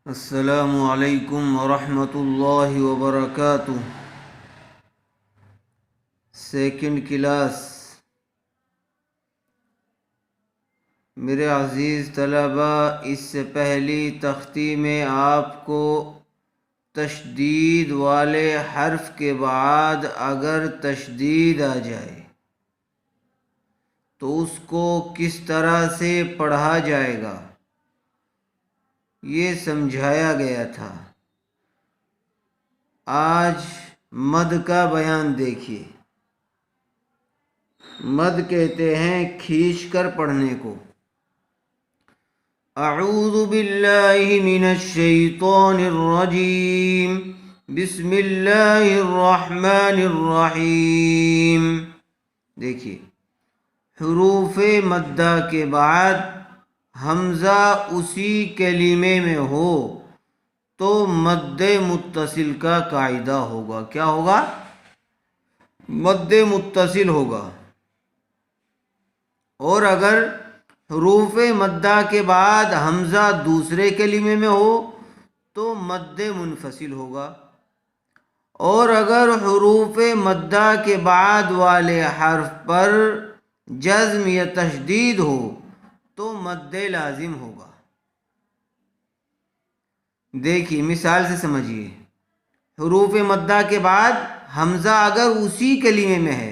السلام علیکم ورحمۃ اللہ وبرکاتہ۔ Second class. میرے عزیز طلبہ، اس سے پہلی تختی میں آپ کو تشدید والے حرف کے بعد اگر تشدید آ جائے تو اس کو کس طرح سے پڑھا جائے گا یہ سمجھایا گیا تھا۔ آج مد کا بیان دیکھیے۔ مد کہتے ہیں کھینچ کر پڑھنے کو۔ اعوذ باللہ من الشیطان الرجیم، بسم اللہ الرحمن الرحیم۔ دیکھیے، حروف مدہ کے بعد حمزہ اسی کلمے میں ہو تو مد متصل کا قاعدہ ہوگا۔ کیا ہوگا؟ مد متصل ہوگا۔ اور اگر حروف مدہ کے بعد حمزہ دوسرے کلمے میں ہو تو مد منفصل ہوگا۔ اور اگر حروف مدہ کے بعد والے حرف پر جزم یا تشدید ہو تو مد لازم ہوگا۔ دیکھیے مثال سے سمجھیے۔ حروف مدہ کے بعد حمزہ اگر اسی کلمے میں ہے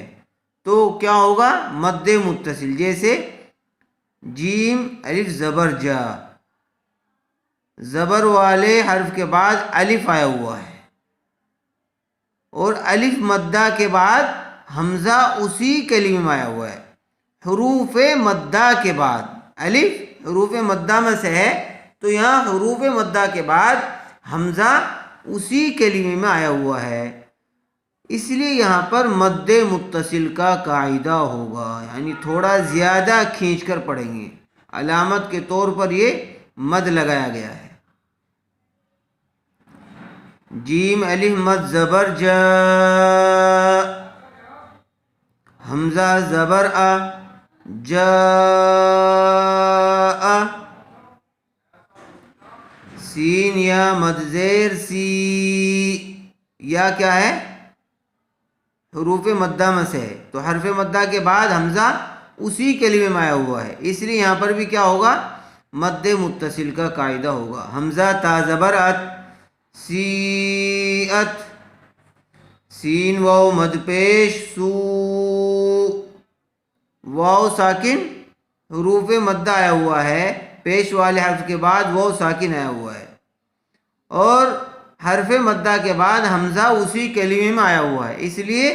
تو کیا ہوگا؟ مد متصل۔ جیسے جیم الف زبر جا، زبر والے حرف کے بعد الف آیا ہوا ہے اور الف مدہ کے بعد حمزہ اسی کلمے میں آیا ہوا ہے۔ حروف مدہ کے بعد الف حروف مدہ میں سے ہے تو یہاں حروف مدہ کے بعد حمزہ اسی کلمے میں آیا ہوا ہے، اس لیے یہاں پر مد متصل کا قاعدہ ہوگا، یعنی تھوڑا زیادہ کھینچ کر پڑھیں گے۔ علامت کے طور پر یہ مد لگایا گیا ہے۔ جیم الف مد زبر جا، حمزہ زبر آ، جا، سین یا مد زیر سی، یا کیا ہے؟ حروف مدہ میں سے ہے تو حرف مدہ کے بعد حمزہ اسی کلمے میں آیا ہوا ہے، اس لیے یہاں پر بھی کیا ہوگا؟ مد متصل کا قاعدہ ہوگا۔ حمزہ تا زبر ات، سی ات، سین واو مد پیش سو، واو ساکن حروف مدہ آیا ہوا ہے، پیش والے حرف کے بعد واو ساکن آیا ہوا ہے اور حرف مدہ کے بعد حمزہ اسی کلمے میں آیا ہوا ہے، اس لیے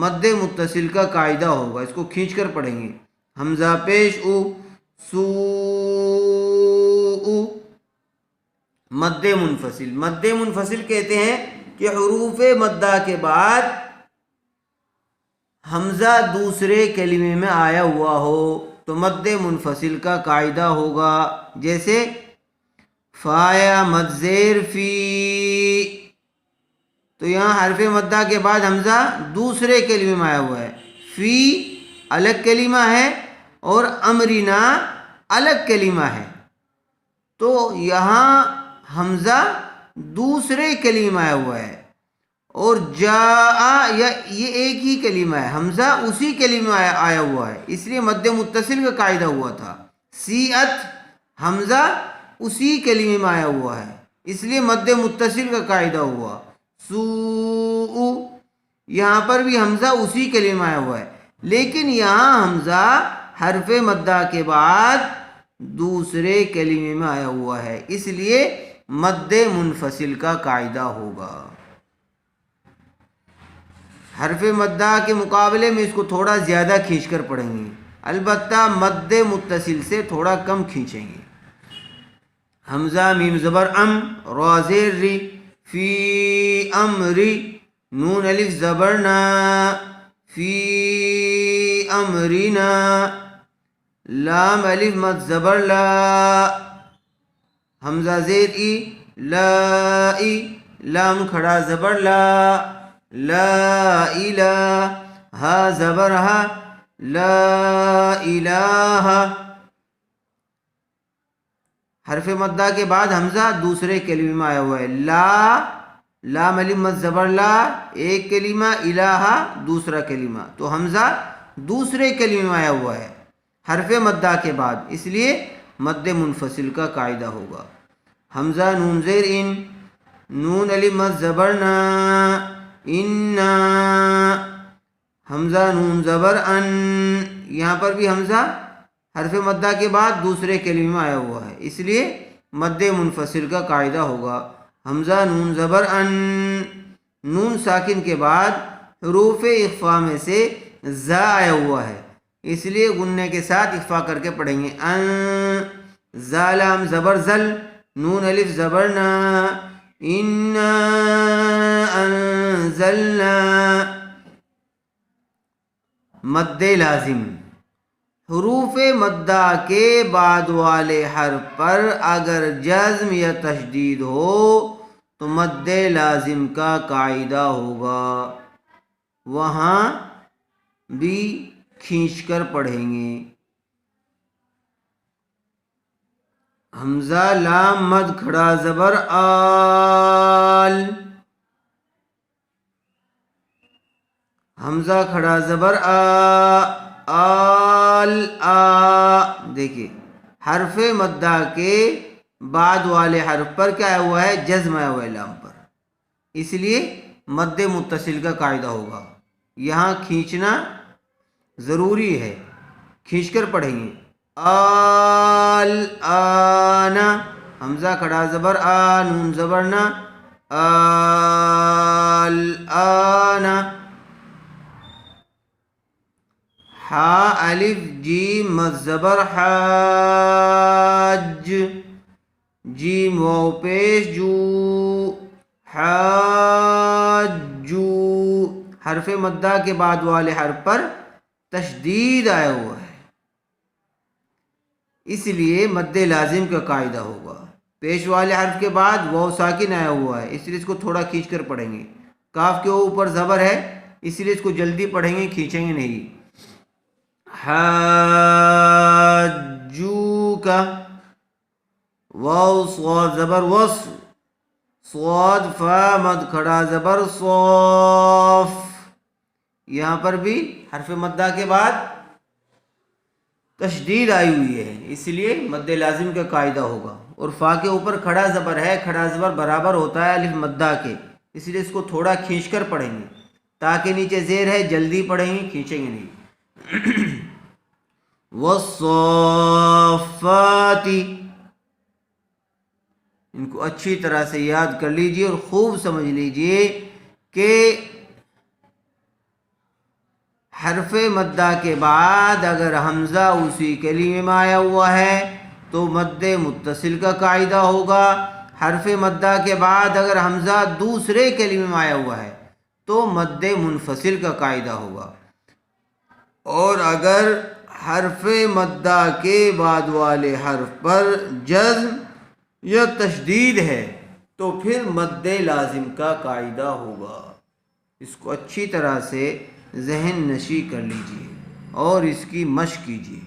مد متصل کا قاعدہ ہوگا۔ اس کو کھینچ کر پڑھیں گے۔ حمزہ پیش او، سو او، مد منفصل۔ مد منفصل کہتے ہیں کہ حروف مدہ کے بعد حمزہ دوسرے کلمے میں آیا ہوا ہو تو مد منفصل کا قاعدہ ہوگا۔ جیسے فا یا مد زیر فی، تو یہاں حرف مدہ کے بعد حمزہ دوسرے کلمے میں آیا ہوا ہے، فی الگ کلمہ ہے اور امرنا الگ کلمہ ہے، تو یہاں حمزہ دوسرے کلمے میں آیا ہوا ہے اور جا یہ ایک ہی کلمہ ہے، حمزہ اسی کلمے میں آیا ہوا ہے، اس لیے مد متصل کا قاعدہ ہوا تھا۔ سیعت حمزہ اسی کلمے میں آیا ہوا ہے، اس لیے مد متصل کا قاعدہ ہوا۔ سو، یہاں پر بھی حمزہ اسی کلمے میں آیا ہوا ہے، لیکن یہاں حمزہ حرف مدہ کے بعد دوسرے کلمے میں آیا ہوا ہے، اس لیے مد منفصل کا قاعدہ ہوگا۔ حرف مدہ کے مقابلے میں اس کو تھوڑا زیادہ کھینچ کر پڑھیں گے، البتہ مد متصل سے تھوڑا کم کھینچیں گے۔ حمزہ میم زبر ام، را زیر ری، فی امری، نون الف زبر نا، فی امرینا، لام الف مد زبر لا، حمزہ زیر ای، لا ای، لام کھڑا زبر لا، لا الہ، ہا زبر ہا، لا الہ، حرف مدہ کے بعد حمزہ دوسرے کلمے میں آیا ہوا ہے. لام الف مد زبر لا ایک کلمہ، الہ دوسرا کلمہ، تو حمزہ دوسرے کلمے میں آیا ہوا ہے حرف مدہ کے بعد، اس لیے مد منفصل کا قاعدہ ہوگا. حمزہ نون زیر ان، نون الف مد زبر نا، ان، حمزہ نون زبر ان، یہاں پر بھی حمزہ حرف مدہ کے بعد دوسرے کلمے میں آیا ہوا ہے، اس لیے مد منفصل کا قاعدہ ہوگا. حمزہ نون زبر ان، نون ساکن کے بعد حروف اخفا میں سے زا آیا ہوا ہے، اس لیے غننے کے ساتھ اخفا کر کے پڑھیں گے. ان، زا لام زبر زل، نون الف زبر نا، انا انزلنا. مد لازم، حروف مدہ کے بعد والے حرف پر اگر جزم یا تشدید ہو تو مد لازم کا قاعدہ ہوگا، وہاں بھی کھینچ کر پڑھیں گے. حمزہ لام مد کھڑا زبر آل، حمزہ کھڑا زبر آل، دیکھیے حرف مدہ کے بعد والے حرف پر کیا آیا ہوا ہے؟ جزم آیا ہوا ہے لام پر، اس لیے مد متصل کا قاعدہ ہوگا. یہاں کھینچنا ضروری ہے، کھینچ کر پڑھیں گے. آل آنا، حمزہ کھڑا زبر آ، نون زبر نا، آل آنا. ہا الف جیم مد زبر حاج، جیم واو پیش جو، حاجو. حرف مدہ کے بعد والے حرف پر تشدید آیا ہوا ہے، اس لیے مد لازم کا قاعدہ ہوگا. پیش والے حرف کے بعد واو ساکن آیا ہوا ہے، اس لیے اس کو تھوڑا کھینچ کر پڑھیں گے. کاف کے اوپر زبر ہے، اس لیے اس کو جلدی پڑھیں گے، کھینچیں گے نہیں. حاجوک، واو صاد زبر وص، صاد فا مد کھڑا زبر صوف. یہاں پر بھی حرف مدہ کے بعد تشدید آئی ہوئی ہے، اس لیے مد لازم کا قاعدہ ہوگا. اور فا کے اوپر کھڑا زبر ہے، کھڑا زبر برابر ہوتا ہے الف مدہ کے، اس لیے اس کو تھوڑا کھینچ کر پڑھیں گے. تاکہ نیچے زیر ہے، جلدی پڑھیں گے، کھینچیں گے نہیں. والصافات، ان کو اچھی طرح سے یاد کر لیجئے اور خوب سمجھ لیجئے کہ حرف مدہ کے بعد اگر حمزہ اسی کلمے میں آیا ہوا ہے تو مد متصل کا قاعدہ ہوگا. حرف مدہ کے بعد اگر حمزہ دوسرے کلمے میں آیا ہوا ہے تو مد منفصل کا قاعدہ ہوگا. اور اگر حرف مدہ کے بعد والے حرف پر جزم یا تشدید ہے تو پھر مد لازم کا قاعدہ ہوگا. اس کو اچھی طرح سے ذہن نشی کر لیجئے اور اس کی مشق کیجئے.